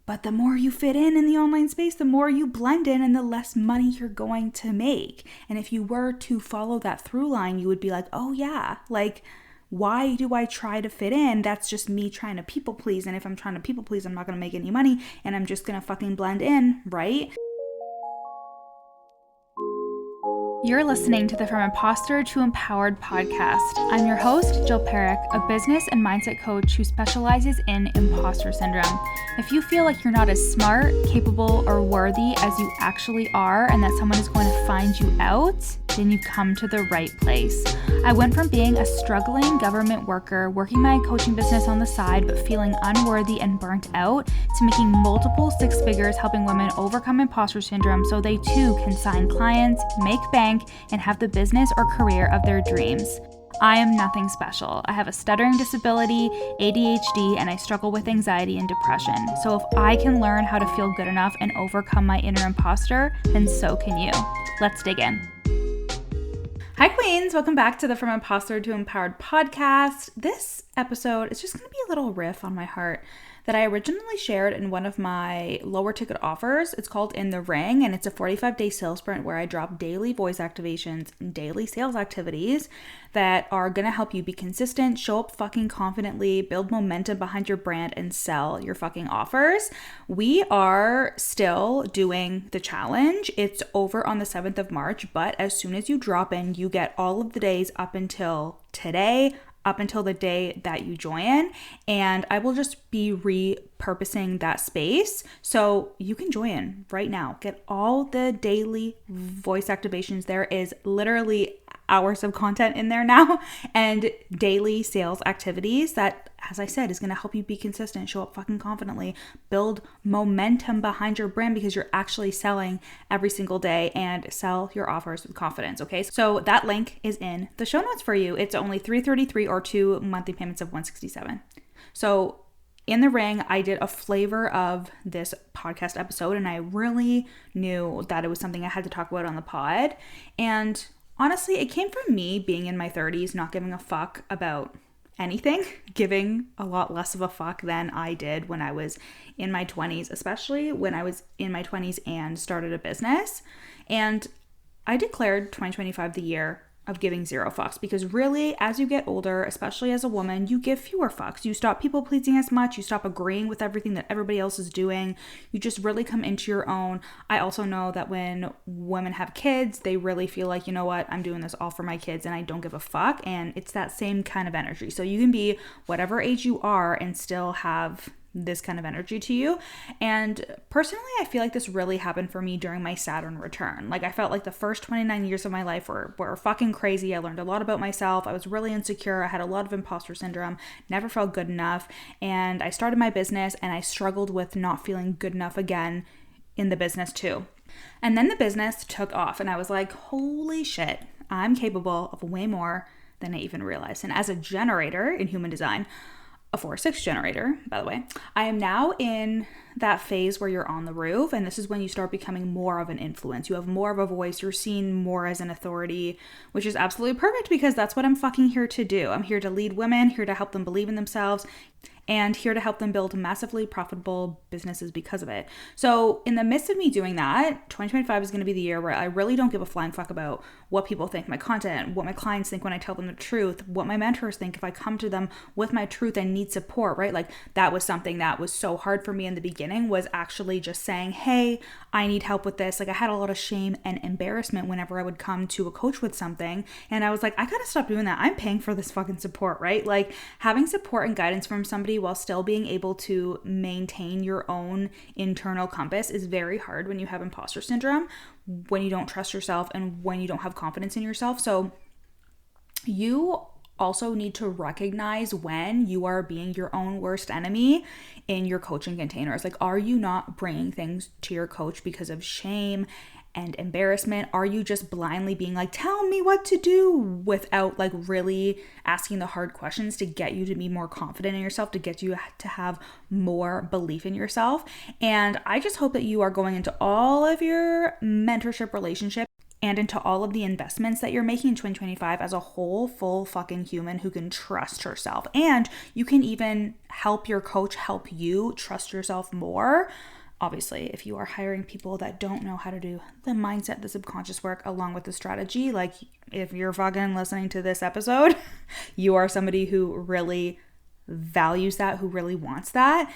But the more you fit in the online space, the more you blend in and the less money you're going to make. And if you were to follow that through line, you would be like, oh yeah, like, why do I try to fit in? That's just me trying to people please. And if I'm trying to people please, I'm not going to make any money and I'm just going to fucking blend in, right? You're listening to the From Imposter to Empowered podcast. I'm your host, Jill Perrick, a business and mindset coach who specializes in imposter syndrome. If you feel like you're not as smart, capable, or worthy as you actually are and that someone is going to find you out, then you've come to the right place. I went from being a struggling government worker, working my coaching business on the side, but feeling unworthy and burnt out, to making multiple six figures helping women overcome imposter syndrome so they too can sign clients, make bank, and have the business or career of their dreams. I am nothing special. I have a stuttering disability, ADHD, and I struggle with anxiety and depression. So if I can learn how to feel good enough and overcome my inner imposter, then so can you. Let's dig in. Hi Queens, welcome back to the From Imposter to Empowered podcast. This episode is just going to be a little riff on my heart that I originally shared in one of my lower ticket offers. It's called In the Ring, and it's a 45-day sales sprint where I drop daily voice activations and daily sales activities that are going to help you be consistent, show up fucking confidently, build momentum behind your brand, and sell your fucking offers. We are still doing the challenge. It's over on the 7th of March, but as soon as you drop in, you get all of the days up until today, up until the day that you join, and I will just be repurposing that space so you can join right now. Get all the daily voice activations. There is literally hours of content in there now and daily sales activities that, as I said, is going to help you be consistent, show up fucking confidently, build momentum behind your brand because you're actually selling every single day, and sell your offers with confidence. Okay, so that link is in the show notes for you. It's only $333 or 2 monthly payments of $167. So in the ring, I did a flavor of this podcast episode, and I really knew that it was something I had to talk about on the pod. And honestly, it came from me being in my 30s, not giving a fuck about anything, giving a lot less of a fuck than I did when I was in my 20s, especially when I was in my 20s and started a business. And I declared 2025 the year of giving zero fucks, because really, as you get older, especially as a woman, you give fewer fucks. You stop people pleasing as much. You stop agreeing with everything that everybody else is doing. You just really come into your own. I also know that when women have kids, they really feel like, you know what, I'm doing this all for my kids and I don't give a fuck. And it's that same kind of energy. So you can be whatever age you are and still have this kind of energy to you. And personally, I feel like this really happened for me during my Saturn return. Like, I felt like the first 29 years of my life were fucking crazy. I learned a lot about myself. I was really insecure. I had a lot of imposter syndrome, never felt good enough. And I started my business and I struggled with not feeling good enough again in the business too. And then the business took off and I was like, holy shit, I'm capable of way more than I even realized. And as a generator in human design, a 4-6 generator, by the way, I am now in that phase where you're on the roof, and this is when you start becoming more of an influence. You have more of a voice. You're seen more as an authority, which is absolutely perfect because that's what I'm fucking here to do. I'm here to lead women, here to help them believe in themselves, and here to help them build massively profitable businesses because of it. So in the midst of me doing that, 2025 is going to be the year where I really don't give a flying fuck about what people think, my content, what my clients think when I tell them the truth, what my mentors think if I come to them with my truth and need support, right? Like, that was something that was so hard for me in the beginning, was actually just saying, hey, I need help with this. Like, I had a lot of shame and embarrassment whenever I would come to a coach with something. And I was like, I gotta stop doing that. I'm paying for this fucking support, right? Like, having support and guidance from somebody while still being able to maintain your own internal compass is very hard when you have imposter syndrome, when you don't trust yourself, and when you don't have confidence in yourself. So you also need to recognize when you are being your own worst enemy in your coaching containers. Like, are you not bringing things to your coach because of shame and embarrassment? Are you just blindly being like, tell me what to do, without like really asking the hard questions to get you to be more confident in yourself, to get you to have more belief in yourself? And I just hope that you are going into all of your mentorship relationships and into all of the investments that you're making in 2025 as a whole, full fucking human who can trust herself. And you can even help your coach help you trust yourself more. Obviously, if you are hiring people that don't know how to do the mindset, the subconscious work, along with the strategy, like if you're fucking listening to this episode, you are somebody who really values that, who really wants that.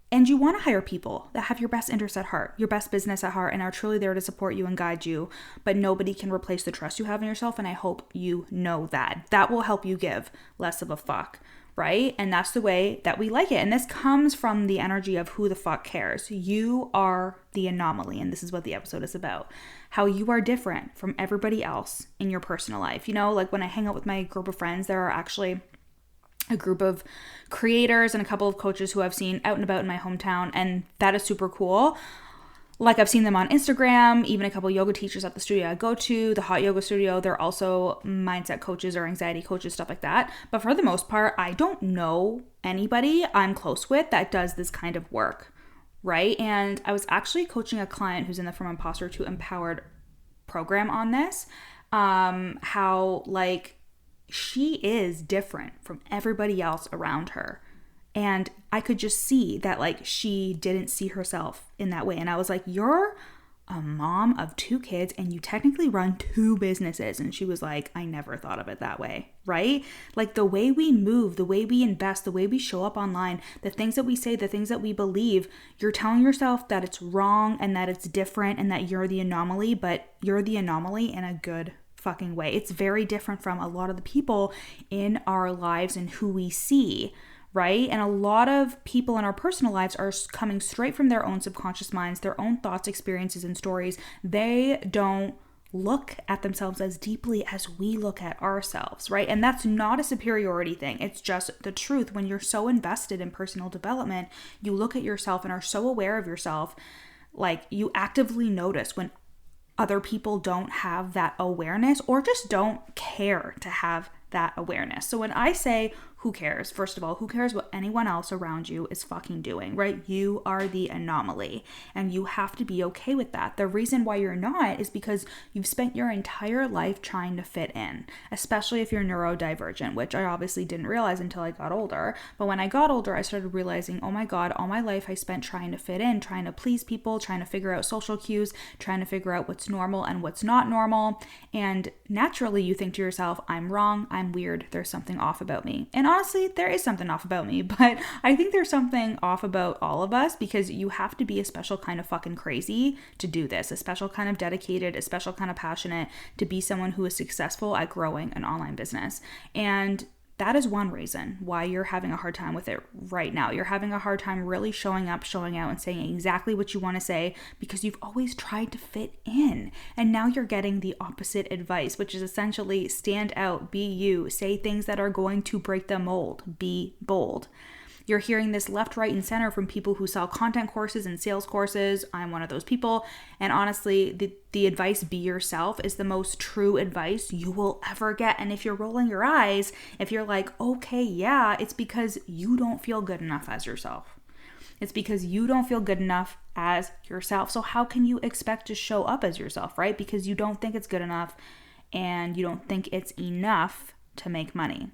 And you want to hire people that have your best interests at heart, your best business at heart, and are truly there to support you and guide you. But nobody can replace the trust you have in yourself. And I hope you know that. That will help you give less of a fuck, right? And that's the way that we like it. And this comes from the energy of who the fuck cares. You are the anomaly. And this is what the episode is about. How you are different from everybody else in your personal life. You know, like when I hang out with my group of friends, there are actually a group of creators and a couple of coaches who I've seen out and about in my hometown, and that is super cool. Like I've seen them on Instagram, even a couple of yoga teachers at the studio I go to, the hot yoga studio. They're also mindset coaches or anxiety coaches, stuff like that. But for the most part, I don't know anybody I'm close with that does this kind of work, right? And I was actually coaching a client who's in the From Imposter to Empowered program on this, how like she is different from everybody else around her. And I could just see that like she didn't see herself in that way. And I was like, you're a mom of 2 kids and you technically run 2 businesses. And she was like, I never thought of it that way, right? Like the way we move, the way we invest, the way we show up online, the things that we say, the things that we believe, you're telling yourself that it's wrong and that it's different and that you're the anomaly, but you're the anomaly in a good fucking way. It's very different from a lot of the people in our lives and who we see, right? And a lot of people in our personal lives are coming straight from their own subconscious minds, their own thoughts, experiences, and stories. They don't look at themselves as deeply as we look at ourselves, right? And that's not a superiority thing. It's just the truth. When you're so invested in personal development, you look at yourself and are so aware of yourself, like you actively notice when other people don't have that awareness or just don't care to have that awareness. So when I say who cares, first of all, who cares what anyone else around you is fucking doing, right? You are the anomaly and you have to be okay with that. The reason why you're not is because you've spent your entire life trying to fit in, especially if you're neurodivergent, which I obviously didn't realize until I got older. But when I got older, I started realizing, oh my God, all my life I spent trying to fit in, trying to please people, trying to figure out social cues, trying to figure out what's normal and what's not normal. And naturally you think to yourself, I'm wrong, I'm weird, there's something off about me. And honestly, there is something off about me, but I think there's something off about all of us because you have to be a special kind of fucking crazy to do this, a special kind of dedicated, a special kind of passionate to be someone who is successful at growing an online business. And that is one reason why you're having a hard time with it right now. You're having a hard time really showing up, showing out, and saying exactly what you want to say because you've always tried to fit in. And now you're getting the opposite advice, which is essentially stand out, be you, say things that are going to break the mold, be bold. You're hearing this left, right, and center from people who sell content courses and sales courses. I'm one of those people. And honestly, the advice, be yourself, is the most true advice you will ever get. And if you're rolling your eyes, if you're like, okay, yeah, it's because you don't feel good enough as yourself. It's because you don't feel good enough as yourself. So how can you expect to show up as yourself, right? Because you don't think it's good enough and you don't think it's enough to make money.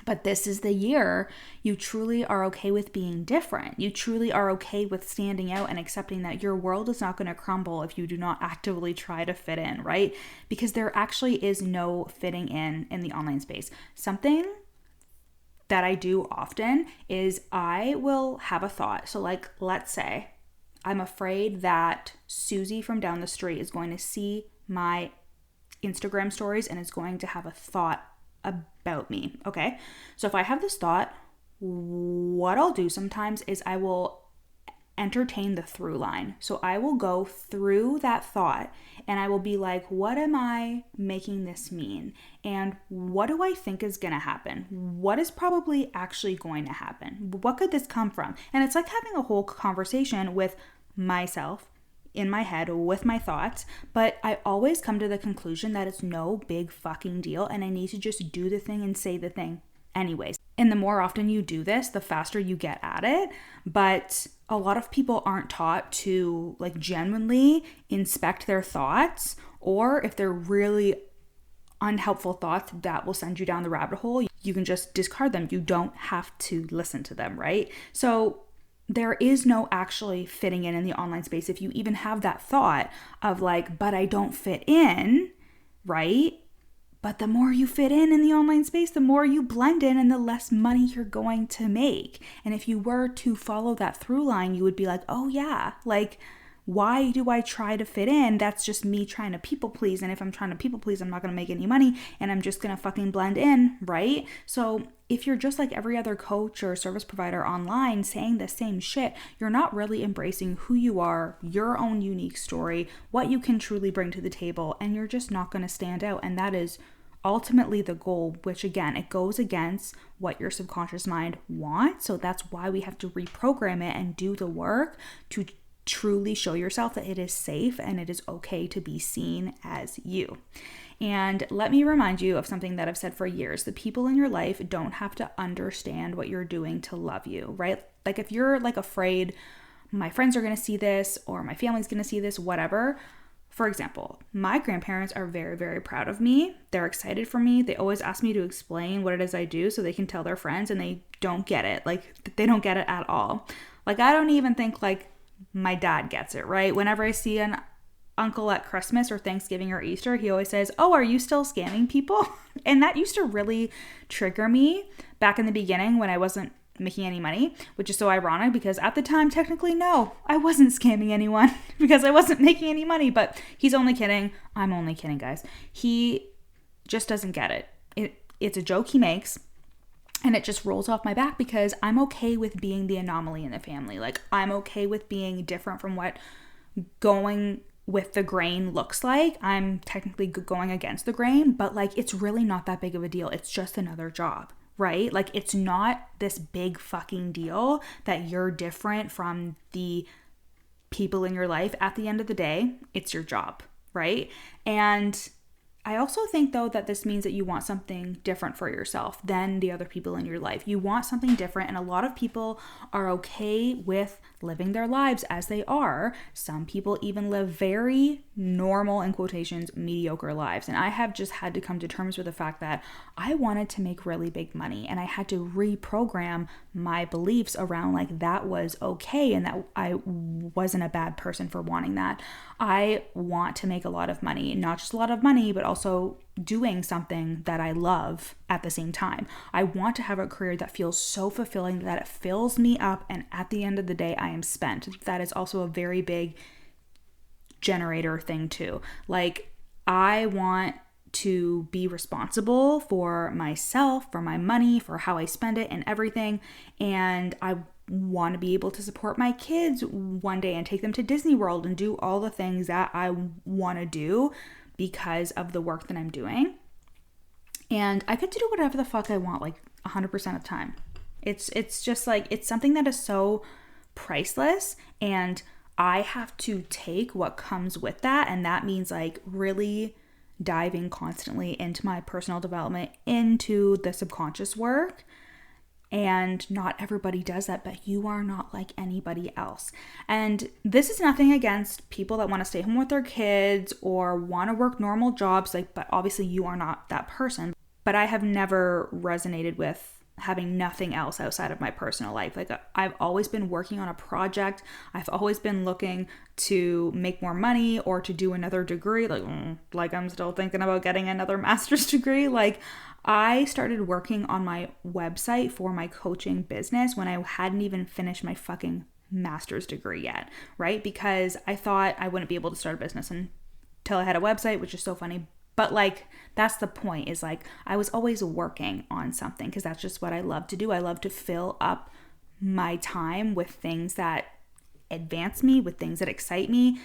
But this is the year you truly are okay with being different. You truly are okay with standing out and accepting that your world is not going to crumble if you do not actively try to fit in, right? Because there actually is no fitting in the online space. Something that I do often is I will have a thought. So like, let's say I'm afraid that Susie from down the street is going to see my Instagram stories and is going to have a thought about me. Okay. So if I have this thought, what I'll do sometimes is I will entertain the through line. So I will go through that thought and I will be like, what am I making this mean? And what do I think is going to happen? What is probably actually going to happen? What could this come from? And it's like having a whole conversation with myself in my head with my thoughts, but I always come to the conclusion that it's no big fucking deal and I need to just do the thing and say the thing anyways. And the more often you do this, the faster you get at it. But a lot of people aren't taught to like genuinely inspect their thoughts Or if they're really unhelpful thoughts that will send you down the rabbit hole, you can just discard them. You don't have to listen to them, right? So there is no actually fitting in the online space. If you even have that thought of like, but I don't fit in, right? But the more you fit in the online space, the more you blend in and the less money you're going to make. And if you were to follow that through line, you would be like, oh yeah, like, why do I try to fit in? That's just me trying to people please. And if I'm trying to people please, I'm not going to make any money and I'm just going to fucking blend in, right? So if you're just like every other coach or service provider online saying the same shit, you're not really embracing who you are, your own unique story, what you can truly bring to the table, and you're just not going to stand out. And that is ultimately the goal, which again, it goes against what your subconscious mind wants. So that's why we have to reprogram it and do the work to truly show yourself that it is safe and it is okay to be seen as you. And let me remind you of something that I've said for years. The people in your life don't have to understand what you're doing to love you, right? Like if you're like afraid, my friends are going to see this or my family's going to see this, whatever. For example, my grandparents are very, very proud of me. They're excited for me. They always ask me to explain what it is I do so they can tell their friends, and they don't get it. Like they don't get it at all. Like I don't even think like my dad gets it, right? Whenever I see an uncle at Christmas or Thanksgiving or Easter, he always says, oh, are you still scamming people? And that used to really trigger me back in the beginning when I wasn't making any money, which is so ironic because at the time, technically, no, I wasn't scamming anyone because I wasn't making any money, but he's only kidding. I'm only kidding, guys. He just doesn't get it. It's a joke he makes. And it just rolls off my back because I'm okay with being the anomaly in the family. Like I'm okay with being different from what going with the grain looks like. I'm technically going against the grain, but like it's really not that big of a deal. It's just another job, right? Like it's not this big fucking deal that you're different from the people in your life. At the end of the day, it's your job, right? And I also think, though, that this means that you want something different for yourself than the other people in your life. You want something different, and a lot of people are okay with living their lives as they are. Some people even live very normal, in quotations, mediocre lives. And I have just had to come to terms with the fact that I wanted to make really big money, and I had to reprogram my beliefs around like that was okay and that I wasn't a bad person for wanting that. I want to make a lot of money, not just a lot of money, but also doing something that I love at the same time. I want to have a career that feels so fulfilling that it fills me up, and at the end of the day, I am spent. That is also a very big generator thing too. Like I want to be responsible for myself, for my money, for how I spend it and everything. And I want to be able to support my kids one day and take them to Disney World and do all the things that I want to do because of the work that I'm doing. And I get to do whatever the fuck I want like 100% of the time. It's just like, it's something that is so priceless, and I have to take what comes with that. And that means like really diving constantly into my personal development, into the subconscious work. And not everybody does that, but you are not like anybody else. And this is nothing against people that want to stay home with their kids or want to work normal jobs, like, but obviously you are not that person. But I have never resonated with having nothing else outside of my personal life. Like I've always been working on a project. I've always been looking to make more money or to do another degree. Like I'm still thinking about getting another master's degree. Like I started working on my website for my coaching business when I hadn't even finished my fucking master's degree yet, right? Because I thought I wouldn't be able to start a business until I had a website, which is so funny. But like, that's the point, is like, I was always working on something because that's just what I love to do. I love to fill up my time with things that advance me, with things that excite me.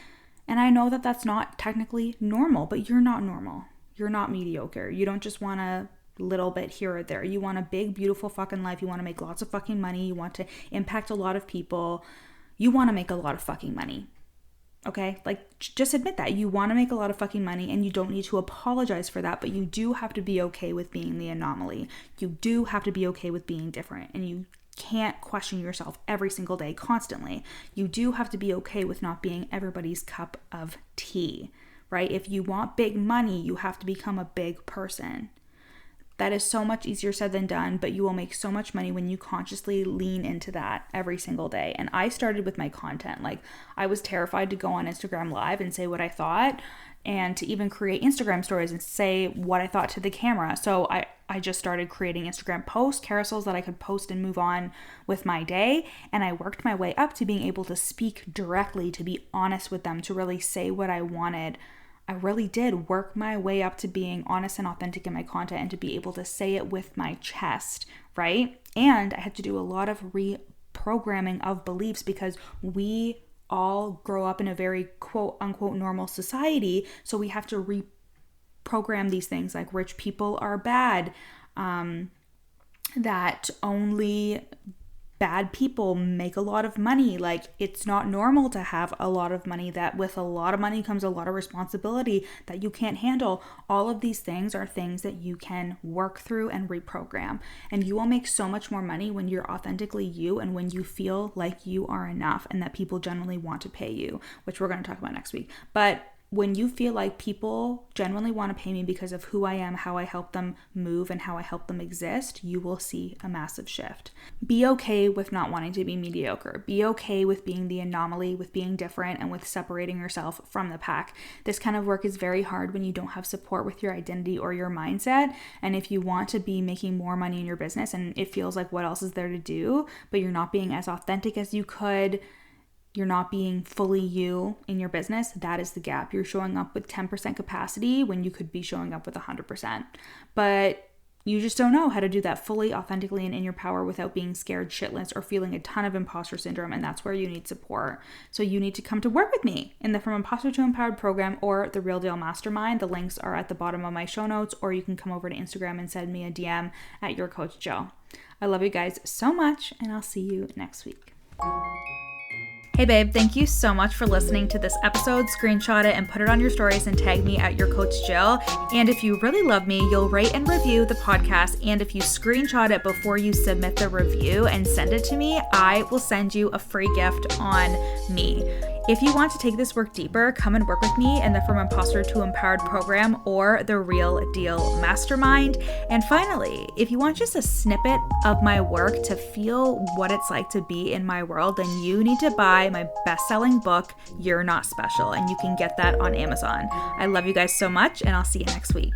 And I know that that's not technically normal, but you're not normal. You're not mediocre. You don't just want a little bit here or there. You want a big, beautiful fucking life. You want to make lots of fucking money. You want to impact a lot of people. You want to make a lot of fucking money. Okay, like just admit that you want to make a lot of fucking money, and you don't need to apologize for that, but you do have to be okay with being the anomaly. You do have to be okay with being different, and you can't question yourself every single day constantly. You do have to be okay with not being everybody's cup of tea, right? If you want big money, you have to become a big person. That is so much easier said than done, but you will make so much money when you consciously lean into that every single day. And I started with my content. Like, I was terrified to go on Instagram Live and say what I thought, and to even create Instagram stories and say what I thought to the camera. So I just started creating Instagram posts, carousels that I could post and move on with my day. And I worked my way up to being able to speak directly, to be honest with them, to really say what I wanted. I really did work my way up to being honest and authentic in my content and to be able to say it with my chest, right? And I had to do a lot of reprogramming of beliefs, because we all grow up in a very quote unquote normal society. So we have to reprogram these things like rich people are bad, that only bad people make a lot of money. Like, it's not normal to have a lot of money, that with a lot of money comes a lot of responsibility that you can't handle. All of these things are things that you can work through and reprogram. And you will make so much more money when you're authentically you, and when you feel like you are enough and that people generally want to pay you, which we're going to talk about next week. But when you feel like people genuinely want to pay me because of who I am, how I help them move, and how I help them exist, you will see a massive shift. Be okay with not wanting to be mediocre. Be okay with being the anomaly, with being different, and with separating yourself from the pack. This kind of work is very hard when you don't have support with your identity or your mindset. And if you want to be making more money in your business and it feels like what else is there to do, but you're not being as authentic as you could, you're not being fully you in your business, that is the gap. You're showing up with 10% capacity when you could be showing up with 100%. But you just don't know how to do that fully, authentically, and in your power without being scared shitless or feeling a ton of imposter syndrome. And that's where you need support. So you need to come to work with me in the From Imposter to Empowered program or the Real Deal Mastermind. The links are at the bottom of my show notes, or you can come over to Instagram and send me a DM at Your Coach Jill. I love you guys so much, and I'll see you next week. Hey babe, thank you so much for listening to this episode. Screenshot it and put it on your stories and tag me at Your Coach Jill. And if you really love me, you'll rate and review the podcast. And if you screenshot it before you submit the review and send it to me, I will send you a free gift on me. If you want to take this work deeper, come and work with me in the From Imposter to Empowered program or the Real Deal Mastermind. And finally, if you want just a snippet of my work to feel what it's like to be in my world, then you need to buy my best-selling book, You're Not Special, and you can get that on Amazon. I love you guys so much, and I'll see you next week.